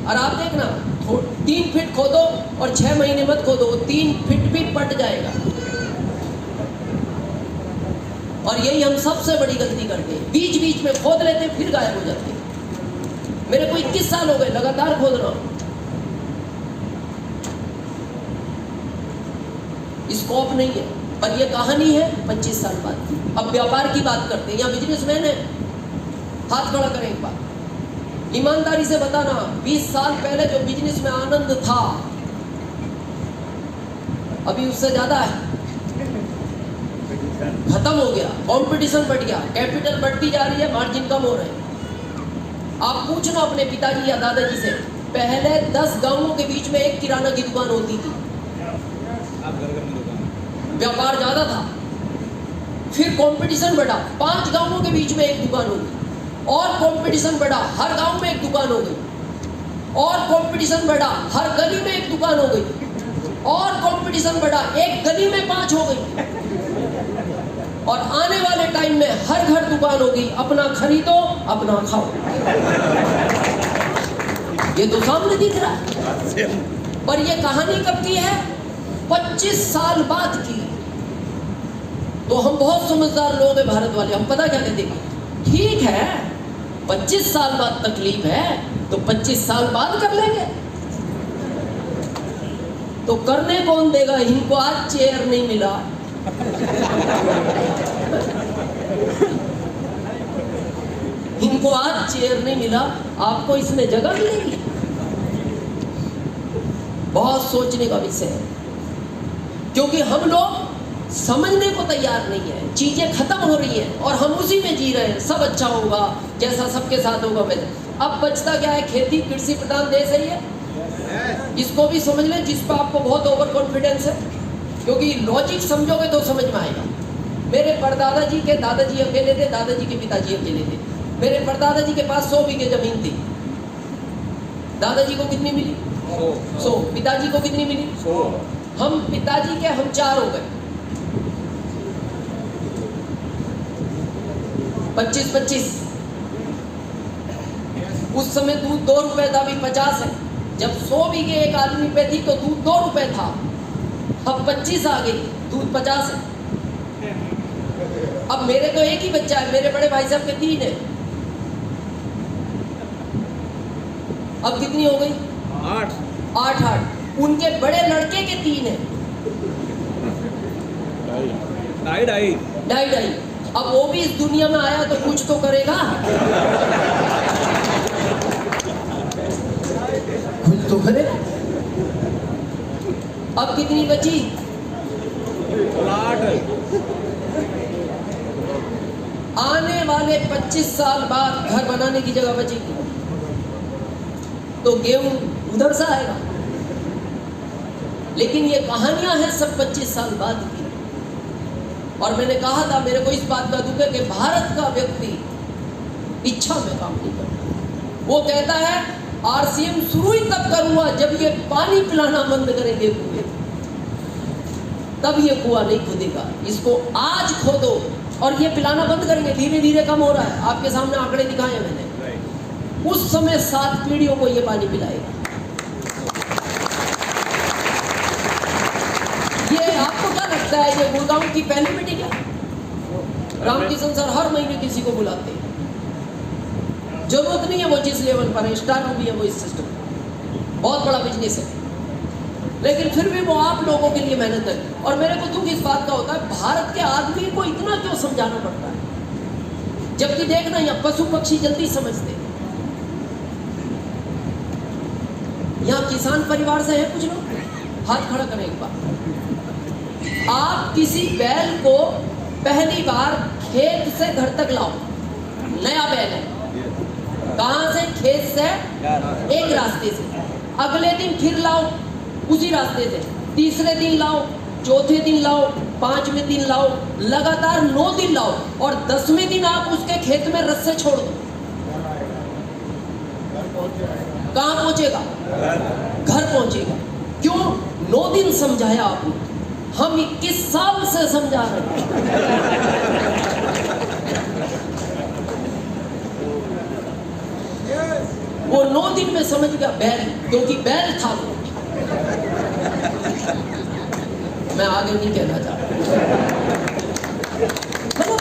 और आप देखना 3 फीट खोदो और 6 महीने मत खोदो, 3 फीट भी पट जाएगा। और यही हम सबसे बड़ी गलती करते हैं, बीच बीच में खोद लेते हैं फिर गायब हो जाते हैं। मेरे को 21 साल हो गए लगातार खोद रहा हूं, स्कोप नहीं है। पर ये कहानी है 25 साल बाद की। अब व्यापार की बात करते हैं, यहाँ बिजनेसमैन है, हाथ खड़ा करें एक बार, ईमानदारी से बताना 20 साल पहले जो बिजनेस में आनंद था अभी उससे ज्यादा है, खत्म हो गया, कंपटीशन बढ़ गया, कैपिटल बढ़ती जा रही है, मार्जिन कम हो रहे हैं। आप पूछना अपने पिताजी या दादाजी से, पहले 10 गांवों के बीच में एक किराना की दुकान होती थी, व्यापार ज्यादा था। फिर कंपटीशन बढ़ा, 5 गांवों के बीच में एक दुकान होगी, और कंपटीशन बढ़ा, हर गांव में एक दुकान हो गई, और कंपटीशन बढ़ा, हर गली में एक दुकान हो गई, और कंपटीशन बढ़ा, एक गली में 5 हो गई, और आने वाले टाइम में हर घर दुकान होगी। अपना खरीदो अपना खाओ। ये तो सामने दिख रहा है। पर ये कहानी कब की है? 25 साल बाद की। तो हम बहुत समझदार लोग हैं भारत वाले, हम पता क्या कहते हैं, ठीक है 25 साल बाद तकलीफ है तो 25 साल बाद कर लेंगे। तो करने कौन देगा? इनको आज चेयर नहीं मिला, इनको आज चेयर नहीं मिला, आपको इसमें जगह मिलेगी। बहुत सोचने का विषय है, क्योंकि हम लोग समझने को तैयार नहीं है। चीजें खत्म हो रही हैं और हम उसी में जी रहे हैं, सब अच्छा होगा, जैसा सबके साथ होगा वैसा। अब बचता क्या है? खेती, कृषि प्रधान देश है ये, इसको भी समझ लें, जिस पर आपको बहुत ओवर कॉन्फिडेंस है, क्योंकि लॉजिक समझोगे तो समझ में आएगा। मेरे परदादा जी के दादाजी अकेले थे, दादाजी के पिताजी अकेले थे। मेरे परदादा जी के पास 100 बीघे जमीन थी। दादाजी को कितनी मिली? 100। पिताजी को कितनी मिली? 100। हम पिताजी के हम 4 हो गए, 25-25। उस समय दूध 2 रुपए था, अभी 50 है। जब 100 बीघे एक आदमी पे थी तो दूध 2 रुपए था, अब 25 आ गई, दूध 50 है। अब मेरे तो एक ही बच्चा है, मेरे बड़े भाई साहब के 3 है, अब कितनी हो गई? 8। उनके बड़े लड़के के 3 है, 2.5। अब वो भी इस दुनिया में आया तो कुछ तो करेगा, कुछ तो करेगा। अब कितनी बची? 8। आने वाले 25 साल बाद घर बनाने की जगह बचेगी तो गेहूं उधर से आएगा। लेकिन ये कहानियां हैं सब 25 साल बाद की। और मैंने कहा था, मेरे को इस बात का दुख है कि भारत का व्यक्ति इच्छा में काम नहीं करता। वो कहता है आरसीएम शुरू ही तब करूंगा जब ये पानी पिलाना बंद करेंगे कुएं, तब ये कुआं नहीं खुदेगा। इसको आज खोदो और ये पिलाना बंद करेंगे, धीरे धीरे कम हो रहा है। आपके सामने आंकड़े दिखाए हैं मैंने। उस समय 7 पीढ़ियों को ये पानी पिलाएगा। ये आपको क्या लगता है ये गुड़गांव की पहली मीटिंग है? रामकिशन सर हर महीने किसी को बुलाते हैं, जरूरत नहीं है वो जिस लेवल पर है, स्टार भी है वो इस सिस्टम, बहुत बड़ा बिजनेस है, लेकिन फिर भी वो आप लोगों के लिए मेहनत है। और मेरे को दुख इस बात का होता है, भारत के आदमी को इतना क्यों समझाना पड़ता है, जबकि देखना यहाँ पशु पक्षी जल्दी समझते हैं। यहाँ किसान परिवार से है कुछ लोग, हाथ खड़ा करें एक बार। आप किसी बैल को पहली बार खेत से घर तक लाओ, नया बैल है, कहां से? खेत से, एक रास्ते से। अगले दिन फिर लाओ उसी रास्ते से, तीसरे दिन लाओ, चौथे दिन लाओ, 5वें दिन लाओ, लगातार 9 दिन लाओ, और 10वें दिन आप उसके खेत में रस्से छोड़ दो, कहां पहुंचेगा? घर पहुंचेगा। क्यों? 9 दिन समझाया आपने, हम 21 साल से समझा रहे हैं। वो 9 दिन में समझ गया बैल, क्योंकि बैल था वो। मैं आगे नहीं कहना चाहता, मतलब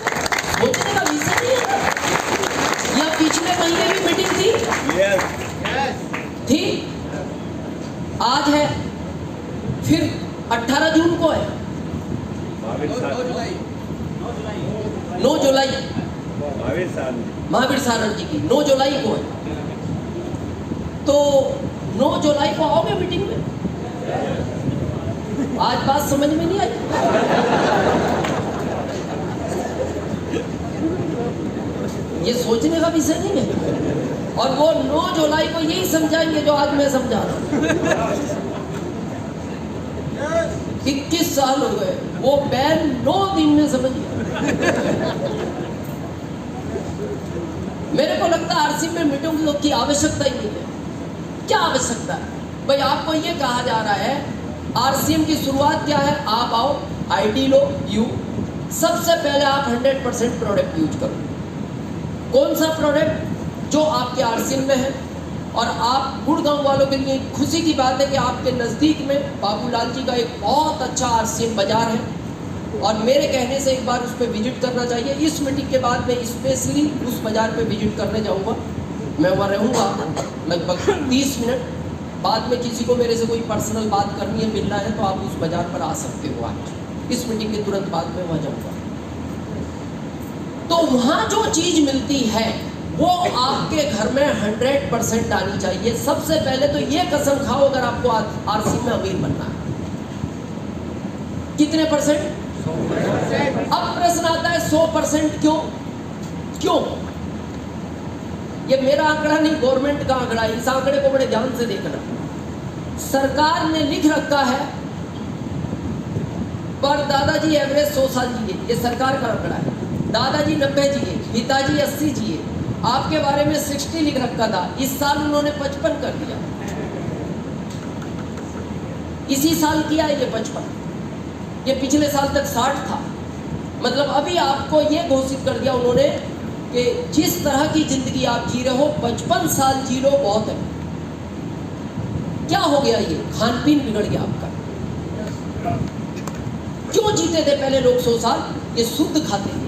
सोचने का विषय नहीं है। या पिछले महीने भी मीटिंग थी, थी, आज है, फिर 18 जून को है, 9 जुलाई महावीर सारण जी की 9 जुलाई को है। तो 9 जुलाई को आओगे मीटिंग में? आज बात समझ में नहीं आई? ये सोचने का विषय नहीं है। और वो 9 जुलाई को यही समझाएंगे जो आज मैं समझा रहा हूं। 21 साल हो गए, वो बैल 9 दिन में समझ गया। मेरे को लगता है आरसीएम में मीटिंग की आवश्यकता ही नहीं है। क्या आवश्यकता है भाई? आपको ये कहा जा रहा है आरसीएम की शुरुआत क्या है? आप आओ, आईडी लो, सबसे पहले आप 100% प्रोडक्ट यूज करो। कौन सा प्रोडक्ट? जो आपके आरसीएम में है। और आप गुड़गांव वालों के लिए खुशी की बात है कि आपके नज़दीक में बाबूलाल जी का एक बहुत अच्छा आरसीएम बाजार है, और मेरे कहने से एक बार उस पर विजिट करना चाहिए। इस मीटिंग के बाद मैं स्पेशली उस बाज़ार पे विजिट करने जाऊंगा। मैं वहाँ रहूँगा लगभग 30 मिनट। बाद में किसी को मेरे से कोई पर्सनल बात करनी है, मिलना है, तो आप उस बाज़ार पर आ सकते हो। आज इस मीटिंग के तुरंत बाद में वहाँ जाऊँगा। तो वहाँ जो चीज़ मिलती है वो आपके घर में 100% आनी चाहिए। सबसे पहले तो ये कसम खाओ अगर आपको आरसीएम में अमीर बनना है। कितने %? 100%। अब प्रश्न आता है 100% क्यों? ये मेरा आंकड़ा नहीं, गवर्नमेंट का आंकड़ा है। इस आंकड़े को बड़े ध्यान से देखना। सरकार ने लिख रखा है पर दादाजी एवरेज 100 साल जिए, ये सरकार का आंकड़ा है। दादाजी 90 जिए, पिताजी 80 जिए। आपके बारे में 60 लिख रखा था, इस साल उन्होंने 55 कर दिया। इसी साल किया है ये 55, ये पिछले साल तक 60 था। मतलब अभी आपको ये घोषित कर दिया उन्होंने कि जिस तरह की जिंदगी आप जी रहे हो 55 साल जी लो, बहुत है। क्या हो गया? ये खान पीन बिगड़ गया आपका। क्यों जीते थे पहले लोग 100 साल? ये शुद्ध खाते थे।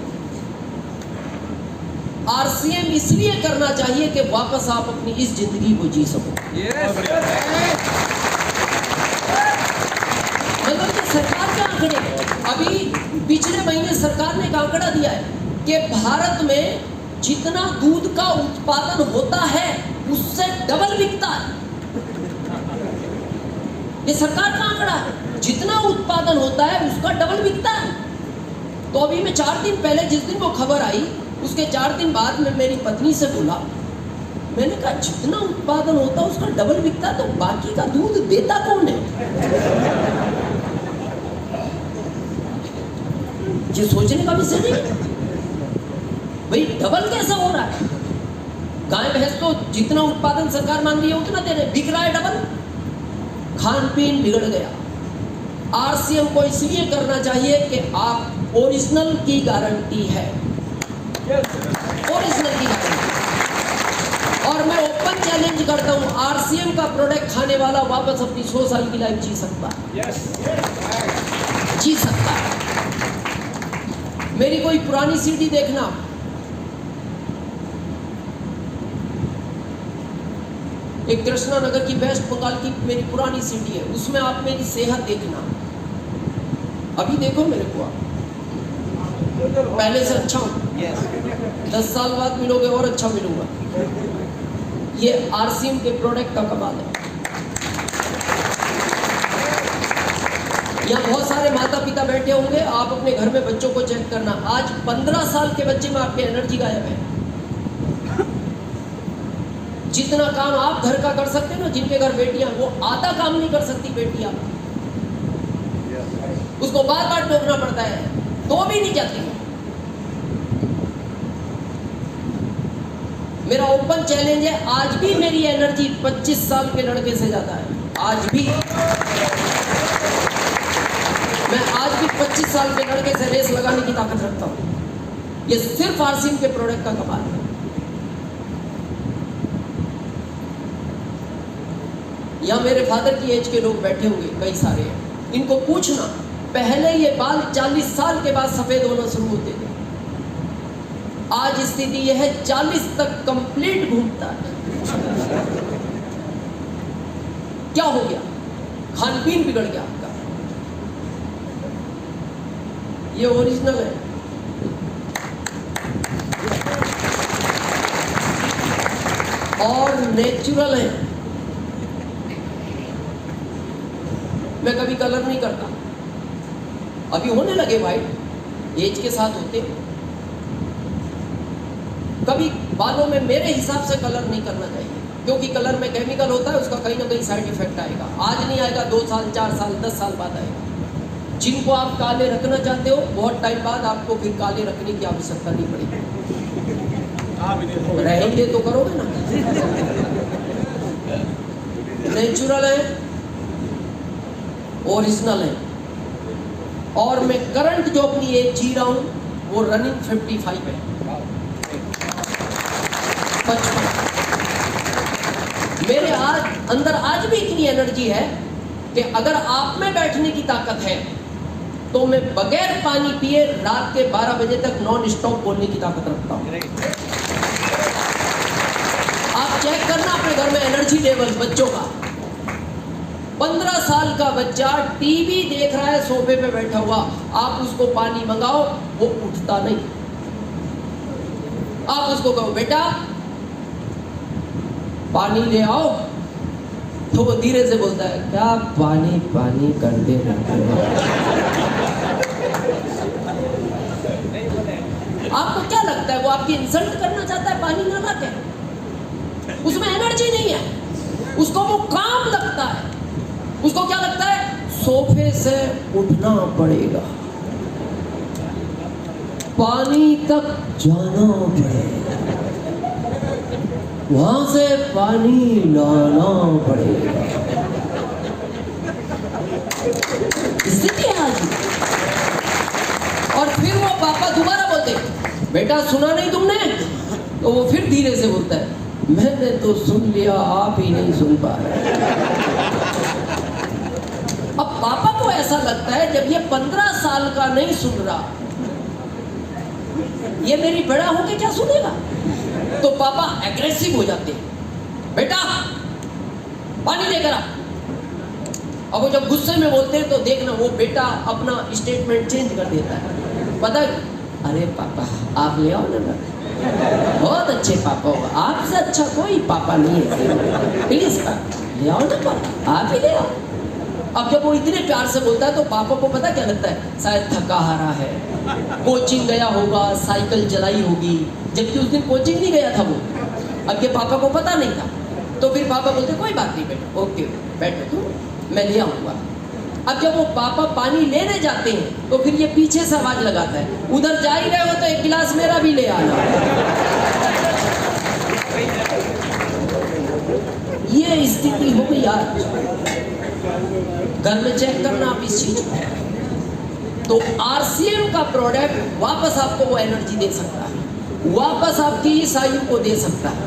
आरसीएम इसलिए करना चाहिए कि वापस आप अपनी इस जिंदगी को जी सको। मतलब कि सरकार के आंकड़े, अभी पिछले महीने सरकार ने एक आंकड़ा दिया है कि भारत में जितना दूध का उत्पादन होता है उससे डबल बिकता है। ये सरकार का आंकड़ा है। जितना उत्पादन होता है उसका डबल बिकता है। तो अभी मैं 4 दिन पहले, जिस दिन वो खबर आई, उसके 4 दिन बाद में मेरी पत्नी से बोला, मैंने कहा जितना उत्पादन होता है उसका डबल बिकता है, तो बाकी का दूध देता कौन है? ये सोचने का विषय नहीं भाई, डबल कैसा हो रहा है? गाय भैंस तो जितना उत्पादन सरकार मान रही है उतना दे रहे, बिक रहा है डबल। खान पीन बिगड़ गया। आरसीएम को इसलिए करना चाहिए कि आप ओरिजिनल की गारंटी है, ओरिजिनल की गारंटी। और मैं ओपन चैलेंज करता हूं, आरसीएम का प्रोडक्ट खाने वाला वापस अपनी 100 साल की लाइफ जी सकता है। जी सकता है। मेरी कोई पुरानी सीडी देखना, एक कृष्णा नगर की, वेस्ट बंगाल की मेरी पुरानी सीडी है, उसमें आप मेरी सेहत देखना। अभी देखो मेरे को, आप पहले से अच्छा हूं। 10 साल बाद मिलोगे और अच्छा मिलूंगा। ये आरसीएम के प्रोडक्ट का कमाल है। यहाँ बहुत सारे माता पिता बैठे होंगे, आप अपने घर में बच्चों को चेक करना। आज 15 साल के बच्चे में आपकी एनर्जी गायब है। जितना काम आप घर का कर सकते हो ना, जिनके घर बेटियां, वो आधा काम नहीं कर सकती बेटियां। उसको बार बार टोकना पड़ता है तो भी नहीं जाती। मेरा ओपन चैलेंज है, आज भी मेरी एनर्जी 25 साल के लड़के से ज्यादा है। आज भी मैं आज भी 25 साल के लड़के से रेस लगाने की ताकत रखता हूं। ये सिर्फ आरसीएम के प्रोडक्ट का कमाल है। यहाँ मेरे फादर की एज के लोग बैठे होंगे, कई सारे हैं, इनको पूछना पहले ये बाल 40 साल के बाद सफेद होना शुरू होते थे, आज स्थिति यह है 40 तक कंप्लीट घूमता है। क्या हो गया? खान पीन बिगड़ गया आपका। ये ओरिजिनल है। और नेचुरल है। मैं कभी कलर नहीं करता, अभी होने लगे वाइट, एज के साथ होते। कभी बालों में मेरे हिसाब से कलर नहीं करना चाहिए, क्योंकि कलर में केमिकल होता है, उसका कहीं ना कहीं साइड इफेक्ट आएगा। आज नहीं आएगा, 2 साल 4 साल 10 साल बाद आएगा। जिनको आप काले रखना चाहते हो, बहुत टाइम बाद आपको फिर काले रखने की आवश्यकता नहीं पड़ेगी। रहेंगे तो करोगे ना। नेचुरल है, ओरिजिनल है। और मैं करंट जो अपनी एज जी रहा हूं वो रनिंग 55 है। 55 मेरे अंदर आज भी इतनी एनर्जी है कि अगर आप में बैठने की ताकत है तो मैं बगैर पानी पिए रात के 12 बजे तक नॉन स्टॉप बोलने की ताकत रखता हूं। आप चेक करना अपने घर में एनर्जी लेवल बच्चों का। 15 साल का बच्चा टीवी देख रहा है सोफे पे बैठा हुआ, आप उसको पानी मंगाओ, वो उठता नहीं। आप उसको कहो बेटा पानी ले आओ, तो वो धीरे से बोलता है क्या पानी पानी करते रहते हो। आपको क्या लगता है वो आपकी इंसल्ट करना चाहता है? पानी ना ला के उसमें एनर्जी नहीं है, उसको वो काम लगता है। उसको क्या लगता है? सोफे से उठना पड़ेगा, पानी तक जाना पड़ेगा, वहां से पानी लाना पड़ेगा। स्थिति है आज। और फिर वो पापा दोबारा बोलते बेटा सुना नहीं तुमने? तो वो फिर धीरे से बोलता है मैंने तो सुन लिया, आप ही नहीं सुन पा रहे। अब पापा को ऐसा लगता है जब ये 15 साल का नहीं सुन रहा, ये मेरी बड़ा होके क्या सुनेगा? तो पापा एग्रेसिव हो जाते हैं, बेटा पानी लेकर आ। अब वो जब गुस्से में बोलते हैं तो देखना वो बेटा अपना स्टेटमेंट चेंज कर देता है। पता है, अरे पापा आप ले आओ ना, बहुत अच्छे पापा हो, आपसे अच्छा कोई पापा नहीं है, प्लीज पापा ले आओ ना, पापा आप ही ले आओ। अब जब वो इतने प्यार से बोलता है तो पापा को पता क्या लगता है? शायद थका हारा है, कोचिंग गया होगा, साइकिल चलाई होगी, जबकि उस दिन कोचिंग नहीं गया था वो। अब ये पापा को पता नहीं था, तो फिर पापा बोलते कोई बात नहीं बेटा, ओके बैठो तू, मैं ले आऊँगा। अब जब वो पापा पानी लेने जाते हैं तो फिर ये पीछे से आवाज लगाता है, उधर जा ही रहे हो तो एक गिलास मेरा भी ले आना। ये स्थिति हो गई आज। घर में चेक करना आप इस चीज को। तो आरसीएम का प्रोडक्ट वापस आपको वो एनर्जी दे सकता है, वापस आपकी इस आयु को दे सकता है।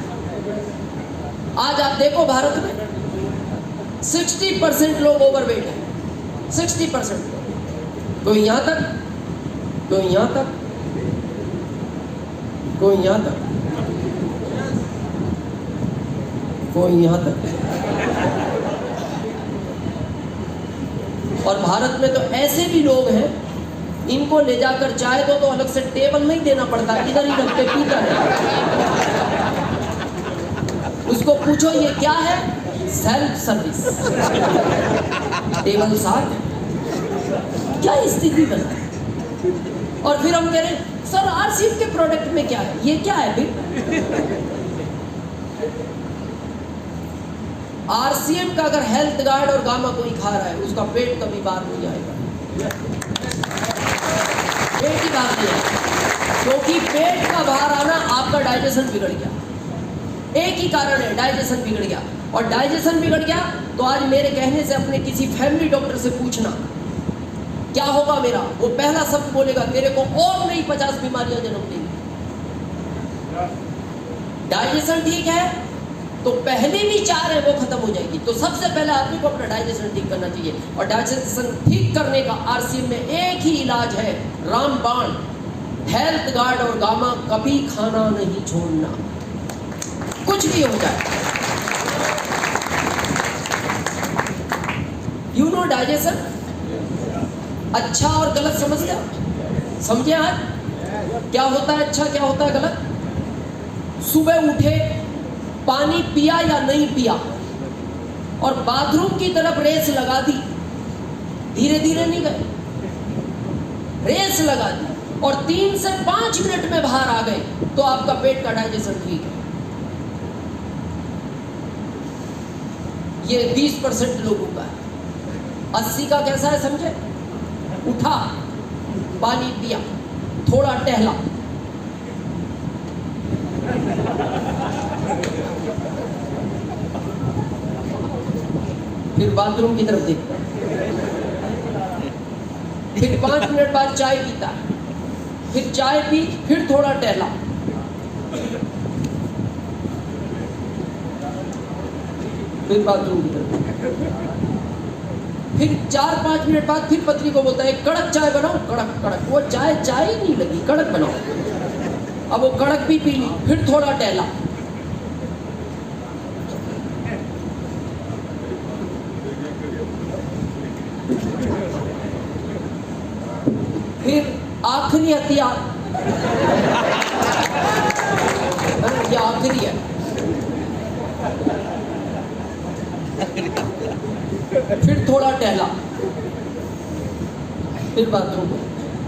आज आप देखो भारत में 60% लोग ओवरवेट है, 60%। कोई यहां तक, कोई यहां तक, कोई यहां तक, कोई यहां तक। और भारत में तो ऐसे भी लोग हैं, इनको ले जाकर चाहे तो अलग से टेबल नहीं देना पड़ता, इधर ही रख के पीता है। उसको पूछो ये क्या है? सेल्फ सर्विस, टेबल साथ है। क्या स्थिति बना है? और फिर हम कह रहे हैं सर आरसीएम के प्रोडक्ट में क्या है? ये क्या है फिर? आरसीएम का अगर हेल्थ गार्ड और गामा कोई खा रहा है, उसका पेट कभी बाहर नहीं आएगा, पेट ही बाहर नहीं आएगा, क्योंकि पेट का बाहर आना आपका डाइजेशन बिगड़ गया। एक ही कारण है, डाइजेशन बिगड़ गया। और डाइजेशन बिगड़ गया तो आज मेरे कहने से अपने किसी फैमिली डॉक्टर से पूछना क्या होगा मेरा, वो पहला शब्द बोलेगा तेरे को और नहीं 50 बीमारियां जन्म देंगी। डाइजेशन ठीक है, तो पहली विचार है वो खत्म हो जाएगी। तो सबसे पहले आदमी को अपना डाइजेशन ठीक करना चाहिए, और डाइजेशन ठीक करने का आरसीएम में एक ही इलाज है, रामबाण, हेल्थ गार्ड और गामा, कभी खाना नहीं छोड़ना, कुछ भी हो जाए। यू नो डाइजेशन, अच्छा और गलत समझते हो? समझे आज क्या होता है अच्छा, क्या होता है गलत? सुबह उठे, पानी पिया या नहीं पिया, और बाथरूम की तरफ रेस लगा दी, धीरे धीरे नहीं गए, रेस लगा दी और 3 से 5 मिनट में बाहर आ गए, तो आपका पेट का डाइजेशन ठीक है। ये 20% लोगों का है। 80 का कैसा है समझे? उठा, पानी पिया, थोड़ा टहला, फिर बाथरूम की तरफ देखता, फिर 5 मिनट बाद चाय पीता, फिर चाय पी, फिर थोड़ा टहला, फिर बाथरूम की तरफ, फिर 4-5 मिनट बाद फिर पत्नी को बोलता है कड़क चाय बनाओ, कड़क कड़क, वो चाय चाय ही नहीं लगी, कड़क बनाओ। अब वो कड़क भी पी ली, फिर थोड़ा टहला, फिर आखिरी हथियार, ये आखिरी है, फिर थोड़ा टहला, फिर बाथरूम।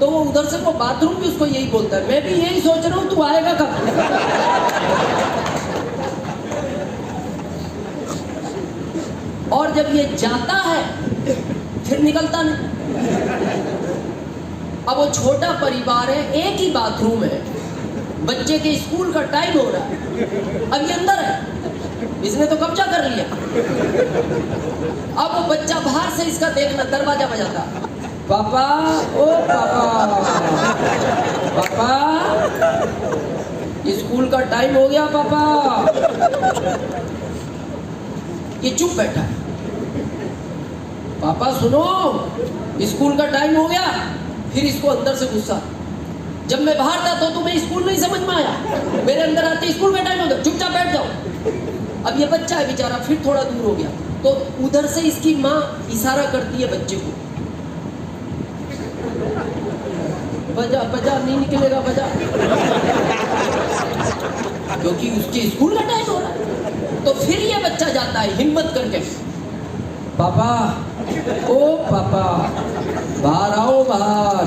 तो वो उधर से वो बाथरूम भी उसको यही बोलता है, मैं भी यही सोच रहा हूं तू आएगा कब। और जब ये जाता है फिर निकलता नहीं। अब वो छोटा परिवार है, एक ही बाथरूम है, बच्चे के स्कूल का टाइम हो रहा है, अब ये अंदर है, इसने तो कब्जा कर लिया। अब वो बच्चा बाहर से इसका देखना, दरवाजा बजाता, पापा, ओ पापा, पापा, स्कूल का टाइम हो गया पापा। ये चुप बैठा है, पापा सुनो, स्कूल का टाइम हो गया। फिर इसको अंदर से गुस्सा, जब मैं बाहर था तो तुम्हें स्कूल नहीं समझ में आया, मेरे अंदर आते स्कूल का टाइम हो गया, चुपचाप बैठ जाओ। अब ये बच्चा है बेचारा, फिर थोड़ा दूर हो गया, तो उधर से इसकी माँ इशारा करती है बच्चे को, बजा बजा, नहीं निकलेगा बजा, क्योंकि उसके स्कूल का टाइम हो रहा है। तो फिर ये बच्चा जाता है हिम्मत करके, पापा, ओ पापा, बाहर आओ बाहर।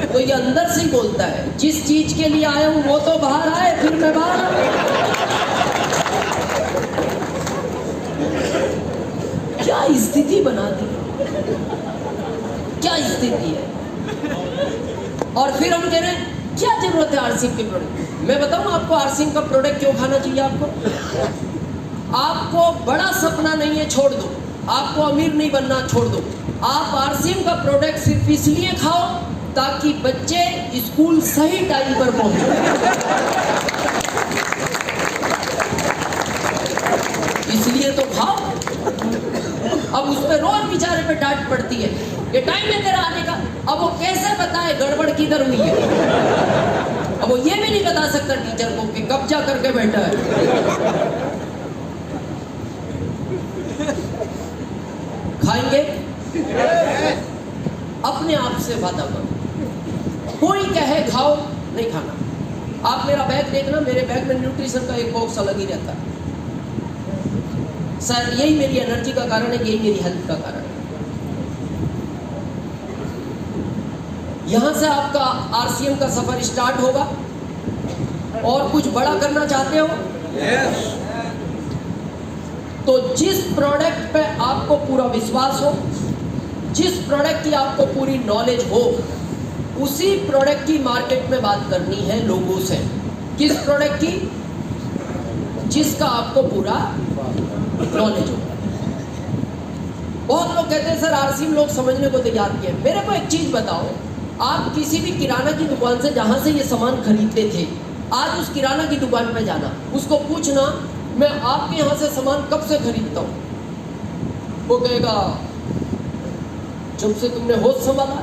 तो ये अंदर से ही बोलता है, जिस चीज के लिए आया हूं वो तो बाहर आए, फिर मैं बाहर आऊं। क्या स्थिति बना दी, क्या स्थिति है। और फिर हम कह रहे हैं क्या जरूरत है आरसीएम के प्रोडक्ट। मैं बताऊं आपको आरसीएम का प्रोडक्ट क्यों खाना चाहिए। आपको बड़ा सपना नहीं है, छोड़ दो। आपको अमीर नहीं बनना, छोड़ दो। आप आरसीएम का प्रोडक्ट सिर्फ इसलिए खाओ ताकि बच्चे स्कूल सही टाइम पर पहुंचे, इसलिए तो खाओ। अब उस पर रोज बेचारे पे डांट पड़ती है, ये टाइम है तेरा आने का। अब वो कैसे बताए गड़बड़ किधर हुई है। अब वो ये भी नहीं बता सकता टीचर को कि कब्जा करके बैठा है। खाएंगे, अपने आप से वादा करो। कोई कहे खाओ, नहीं खाना। आप मेरा बैग देखना, मेरे बैग में न्यूट्रिशन का एक बॉक्स अलग ही रहता है। शायद यही मेरी एनर्जी का कारण है, यही मेरी हेल्थ का कारण है। यहां से आपका आरसीएम का सफर स्टार्ट होगा। और कुछ बड़ा करना चाहते हो? yes. तो जिस प्रोडक्ट पे आपको पूरा विश्वास हो, जिस प्रोडक्ट की आपको पूरी नॉलेज हो, उसी प्रोडक्ट की मार्केट में बात करनी है लोगों से। किस प्रोडक्ट की? जिसका आपको पूरा नॉलेज हो। बहुत लोग कहते हैं सर आरसीएम लोग समझने को तैयार किए। मेरे को एक चीज बताओ, आप किसी भी किराना की दुकान से जहां से ये सामान खरीदते थे, आज उस किराना की दुकान पे जाना, उसको पूछना मैं आपके यहाँ से सामान कब से खरीदता हूँ। वो कहेगा जब से तुमने होश संभाला।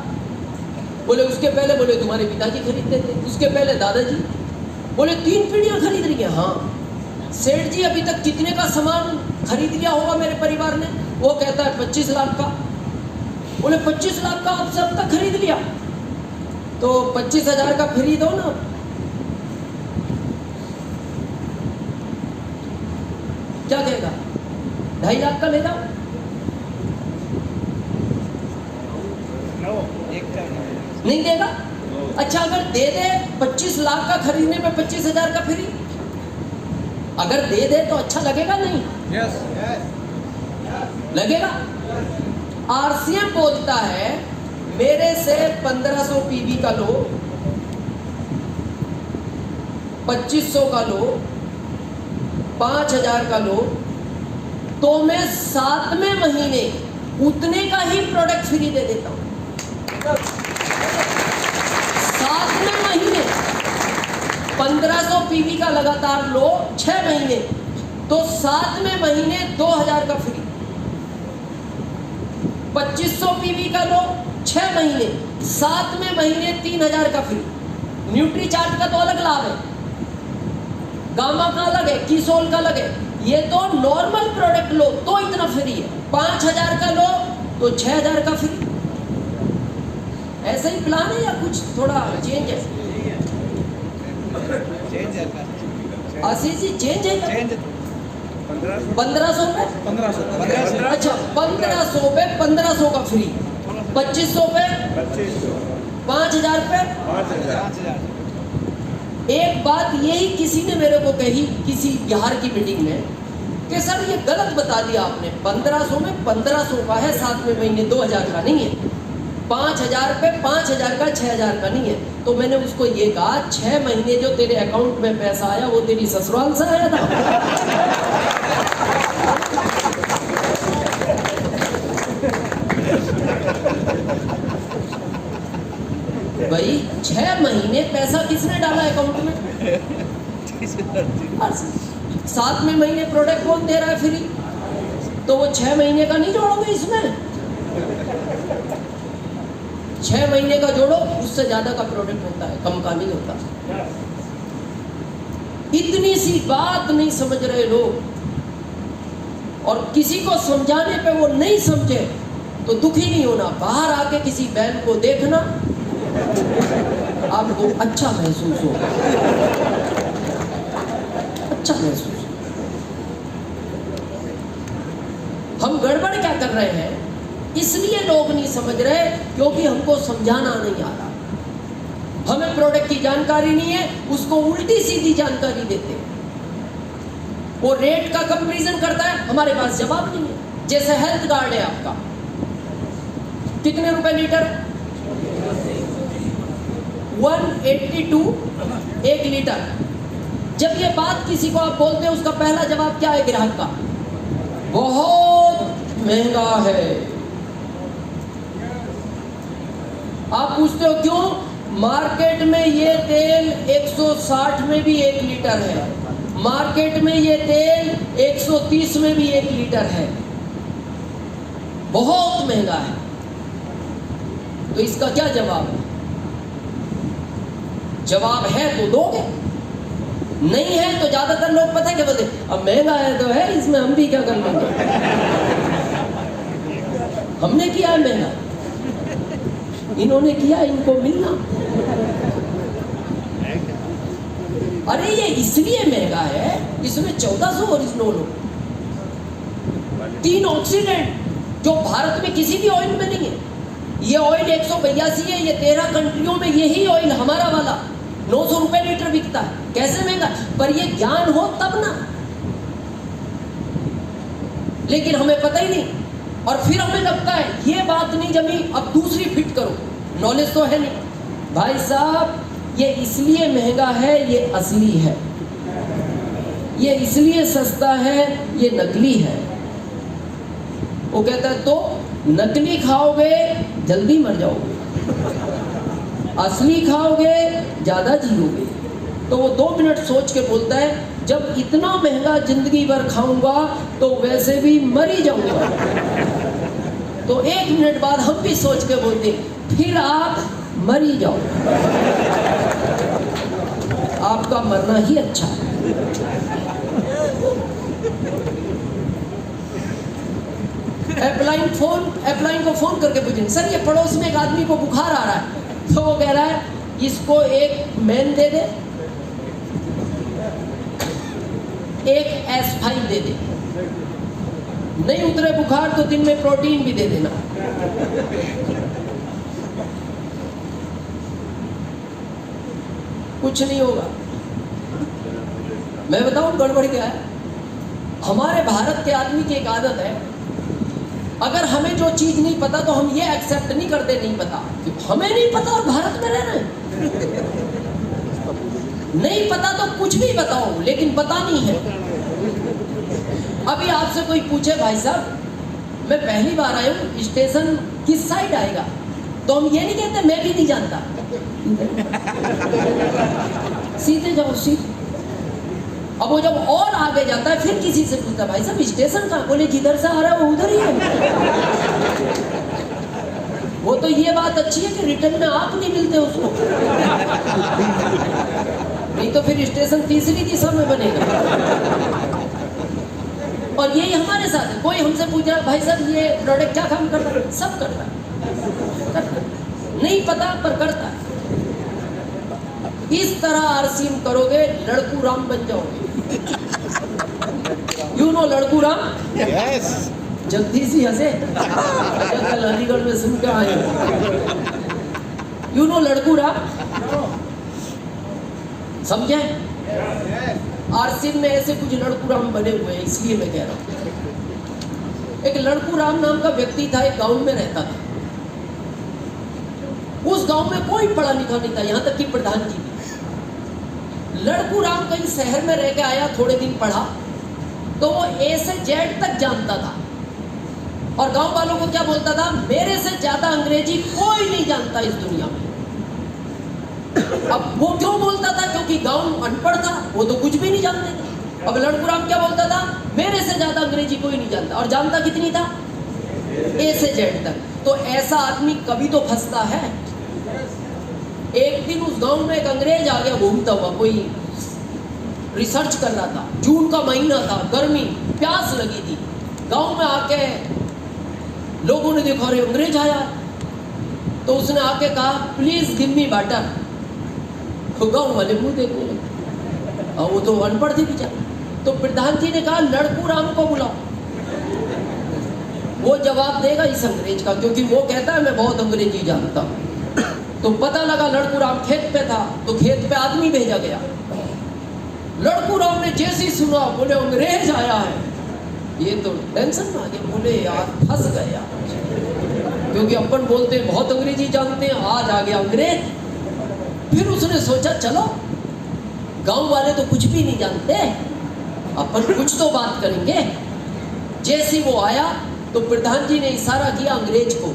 बोले उसके पहले, बोले तुम्हारे पिताजी खरीदते थे, उसके पहले दादाजी। बोले 3 पीढ़ियाँ खरीद रही हैं। हाँ। सेठ जी अभी तक कितने का सामान खरीद लिया होगा मेरे परिवार ने। वो कहता है 25 लाख का। बोले 25 लाख का आपसे अब तक खरीद लिया, तो 25,000 का फ्री दो ना। क्या कहेगा? 2.5 लाख का ले जाओ। नहीं देगा। अच्छा अगर दे दे 25 लाख का खरीदने में 25,000 का फ्री, अगर दे दे तो अच्छा लगेगा नहीं? yes. लगेगा। आरसीएम बोलता है मेरे से 1500 पीवी का लो, 2500 का लो, 5000 का लो, तो मैं 7वें महीने उतने का ही प्रोडक्ट फ्री दे देता हूं। 7वें महीने 1500 पीवी का लगातार लो 6 महीने, तो 7वें महीने 2000 का फ्री। 2500 पीवी का लो 6 महीने, 7वें महीने 3000 का फ्री। न्यूट्री चार्ज का तो अलग लाभ है, गामा का अलग है, कीसोल का अलग है। ये तो नॉर्मल प्रोडक्ट लो तो इतना फ्री है। 5000 का लो तो 6000 का फ्री। ऐसा ही प्लान है या कुछ थोड़ा चेंज है? आशीष जी चेंज है? 1500 पे 1500। अच्छा 1500 पे 1500 का फ्री, 2500 पे 5000 पे 5000। एक बात यही किसी ने मेरे को कही किसी बिहार की मीटिंग में कि सर ये गलत बता दिया आपने, 1500 में 1500 का है, 7वें महीने 2000 का नहीं है। 5000 पे 5000 का 6000 का नहीं है। तो मैंने उसको ये कहा 6 महीने जो तेरे अकाउंट में पैसा आया वो तेरी ससुराल से आया था। भाई 6 महीने पैसा किसने डाला अकाउंट में? 7वें महीने प्रोडक्ट कौन दे रहा है फ्री? तो वो 6 महीने का नहीं जोड़ोगे इसमें? 6 महीने का जोड़ो, उससे ज्यादा का प्रोडक्ट होता है, कम का नहीं होता। इतनी सी बात नहीं समझ रहे लोग, और किसी को समझाने पे वो नहीं समझे तो दुखी नहीं होना। बाहर आके किसी बहन को देखना, आपको अच्छा महसूस होगा, अच्छा महसूस। हम गड़बड़ क्या कर रहे हैं? इसलिए लोग नहीं समझ रहे क्योंकि हमको समझाना नहीं आ रहा। हमें प्रोडक्ट की जानकारी नहीं है, उसको उल्टी सीधी जानकारी देते हैं। वो रेट का कंपैरिजन करता है, हमारे पास जवाब नहीं है। जैसे हेल्थ कार्ड है आपका, कितने रुपए लीटर? 182 1 लीटर। जब ये बात किसी को आप बोलते हैं, उसका पहला जवाब क्या है ग्राहक का? बहुत महंगा है। आप पूछते हो क्यों? मार्केट में ये तेल 160 में भी 1 लीटर है, मार्केट में ये तेल 130 में भी 1 लीटर है, बहुत महंगा है। तो इसका क्या जवाब है? जवाब है तो दोगे, नहीं है तो ज्यादातर लोग पता है क्या बोलते? अब महंगा है तो है, इसमें हम भी क्या कर लेंगे, हमने किया है महंगा, इन्होंने किया, इनको मिलना। अरे ये इसलिए महंगा है, इसमें 1400 ओरिजिनल हो, 3 ऑक्सीडेंट जो भारत में किसी भी ऑयल में नहीं है। ये ऑयल 182 है, ये 13 कंट्रियों में यही ऑयल हमारा वाला 900 रुपए लीटर बिकता है। कैसे महंगा? पर ये ज्ञान हो तब ना, लेकिन हमें पता ही नहीं। और फिर हमें लगता है ये बात नहीं जमी, अब दूसरी फिट करो, नॉलेज तो है नहीं। भाई साहब ये इसलिए महंगा है, ये असली है, ये इसलिए सस्ता है, ये नकली है। वो कहता है तो नकली खाओगे जल्दी मर जाओगे, असली खाओगे ज्यादा जियोगे। तो वो 2 मिनट सोच के बोलता है जब इतना महंगा जिंदगी भर खाऊंगा तो वैसे भी मर ही जाऊंगा। तो 1 मिनट बाद हम भी सोच के बोलते, फिर आप मर ही जाओ, आपका मरना ही अच्छा है। अपलाइन को फोन करके पूछेंगे, सर ये पड़ोस में एक आदमी को बुखार आ रहा है, तो वो कह रहा है इसको एक मैन दे दे, एक एस्पाइन दे दे, नहीं उतरे बुखार तो दिन में प्रोटीन भी दे देना। कुछ नहीं होगा। मैं बताऊं गड़बड़ क्या है? हमारे भारत के आदमी की एक आदत है, अगर हमें जो चीज नहीं पता तो हम ये एक्सेप्ट नहीं करते नहीं पता, हमें नहीं पता और भारत में रह रहे हैं। नहीं पता तो कुछ भी बताओ, लेकिन पता नहीं है। अभी आपसे कोई पूछे, भाई साहब मैं पहली बार आया हूँ, स्टेशन किस साइड आएगा, तो हम ये नहीं कहते मैं भी नहीं जानता, सीधे जाओ सीधे। अब वो जब और आगे जाता है फिर किसी से पूछता, भाई साहब स्टेशन कहाँ, बोले जिधर से आ रहा है वो उधर ही है। वो तो ये बात अच्छी है कि रिटर्न में आप नहीं मिलते उसको, नहीं तो फिर स्टेशन तीसरी दिशा में बनेगा। और यही हमारे साथ है, कोई हमसे पूछ रहा है भाई साहब ये प्रोडक्ट क्या काम करता है, सब करता है, नहीं पता पर करता है। इस तरह आरसीएम करोगे लड़कू राम बन जाओगे। You know Ladku Ram? Yes. जल्दी सी हंसे, कल अलीगढ़ में सुन के आए। You know Ladku Ram? समझे? आरसीएम में ऐसे कुछ लड़कू राम बने हुए हैं, इसलिए मैं कह रहा हूं। एक लड़कू राम नाम का व्यक्ति था, एक गांव में रहता था। उस गांव में कोई पढ़ा लिखा नहीं था, यहां तक कि प्रधान जी भी। लड़कू राम कहीं शहर में रह के आया, थोड़े दिन पढ़ा तो वो ए से जेड तक जानता था, और गांव वालों को क्या बोलता था, मेरे से ज्यादा अंग्रेजी कोई नहीं जानता इस दुनिया में। अब वो क्यों बोलता था? क्योंकि गांव अनपढ़ था, वो तो कुछ भी नहीं जानते थे। अब लड़कू राम क्या बोलता था, मेरे से ज्यादा अंग्रेजी कोई नहीं जानता, और जानता कितनी था? ए से जेड तक। तो ऐसा आदमी कभी तो फंसता है। एक दिन उस गांव में एक अंग्रेज आ गया घूमता हुआ, कोई रिसर्च कर रहा था, जून का महीना था, गर्मी, प्यास लगी थी। गांव में आके लोगों ने देखा, अरे अंग्रेज आया, तो उसने आके कहा प्लीज गिव मी वाटर। तो गांव वाले मुंह देखने लगे, और वो तो अनपढ़ थे बेचारे। तो प्रधान जी ने कहा लड़कू राम को बुलाओ, वो जवाब देगा इस अंग्रेज का, क्योंकि वो कहता है मैं बहुत अंग्रेजी जानता हूं। तो पता लगा लड़कू राम खेत पे था, तो खेत पे आदमी भेजा गया। लड़कू राम ने जैसे ही सुना, बोले अंग्रेज आया है, ये तो टेंशन में आ गया, बोले यार फंस गए यार, क्योंकि अपन बोलते हैं बहुत अंग्रेजी जानते हैं, आज आ गया अंग्रेज। फिर उसने सोचा चलो गांव वाले तो कुछ भी नहीं जानते, अपन कुछ तो बात करेंगे। जैसे वो आया तो प्रधान जी ने इशारा किया अंग्रेज को,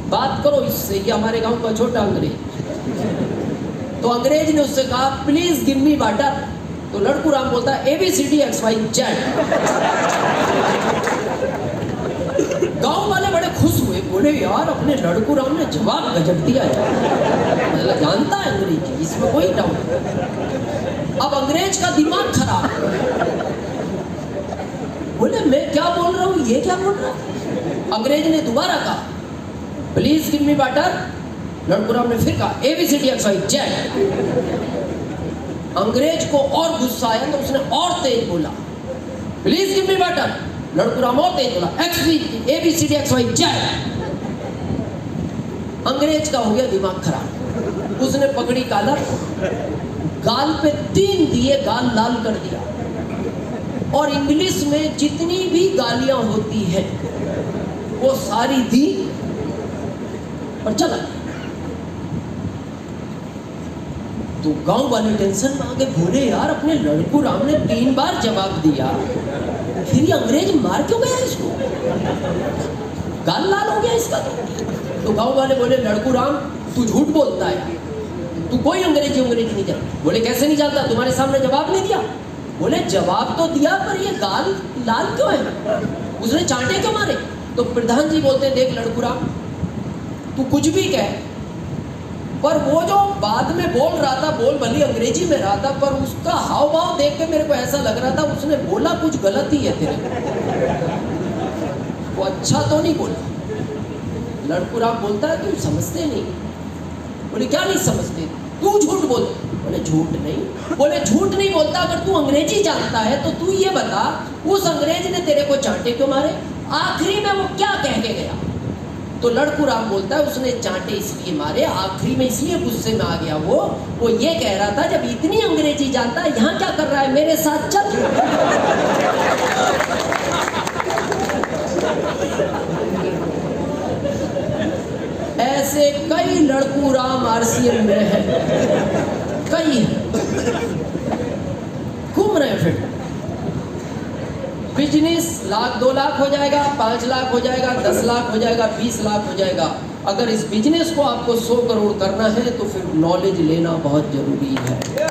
बात करो इससे, ये हमारे गांव का छोटा अंग्रेज। तो अंग्रेज ने उससे कहा प्लीज गिव मी वाटर। तो लड़कू राम बोलता है ABCDXYZ। गांव वाले बड़े खुश हुए, बोले यार अपने लड़कू राम ने जवाब गजब दिया यार, मतलब जानता है अंग्रेजी, इसमें कोई डाउट नहीं। अब अंग्रेज का दिमाग खराब, बोले मैं क्या बोल रहा हूँ, ये क्या बोल रहा है। अंग्रेज ने दोबारा कहा please give me water. Ladku Ram ने फिर कहा ABCDXYZ। अंग्रेज को और गुस्सा आया तो उसने और तेज बोला please give me water. Ladku Ram और तेज बोला ABCDXYZ। अंग्रेज का हो गया दिमाग खराब, उसने पकड़ी कालर, गाल पे 3 दिए, गाल लाल कर दिया, और इंग्लिश में जितनी भी गालियां होती हैं वो सारी दी और चला गया। तो गांव वाले टेंशन में आके बोले यार अपने लड़कू राम ने 3 बार जवाब दिया, फिर ये अंग्रेज मार क्यों गया इसको, गाल लाल हो गया इसका। तो गांव वाले बोले लड़कू राम तू झूठ बोलता है, तू कोई अंग्रेजी नहीं जानता। बोले कैसे नहीं जानता, तुम्हारे सामने जवाब नहीं दिया। बोले जवाब तो दिया पर ये गाल लाल क्यों है, उसने चांटे क्यों मारे? तो प्रधान जी बोलते हैं देख लड़कुराम, तू कुछ भी कह, पर वो जो बाद में बोल रहा था, बोल भली अंग्रेजी में रहा था, पर उसका हाव भाव देख के मेरे को ऐसा लग रहा था उसने बोला कुछ गलत ही है तेरे, वो अच्छा तो नहीं बोला। लड़कुराम बोलता है तुम समझते नहीं। बोले क्या नहीं समझते? तू झूठ बोलता। बोले झूठ नहीं। बोले झूठ नहीं बोलता, अगर तू अंग्रेजी जानता है तो तू ये बता उस अंग्रेज ने तेरे को चांटे क्यों मारे, आखिरी में वो क्या कह के गया? तो लड़कुराम बोलता है उसने चांटे इसलिए मारे, आखिरी में इसलिए गुस्से में आ गया वो ये कह रहा था जब इतनी अंग्रेजी जानता है यहाँ क्या कर रहा है, मेरे साथ चल। ऐसे कई लड़कुराम आरसीएम में है, कई घूम रहे हैं। फिर बिजनेस 1 लाख 2 लाख हो जाएगा, 5 लाख हो जाएगा, 10 लाख हो जाएगा, 20 लाख हो जाएगा। अगर इस बिजनेस को आपको 100 करोड़ करना है तो फिर नॉलेज लेना बहुत जरूरी है।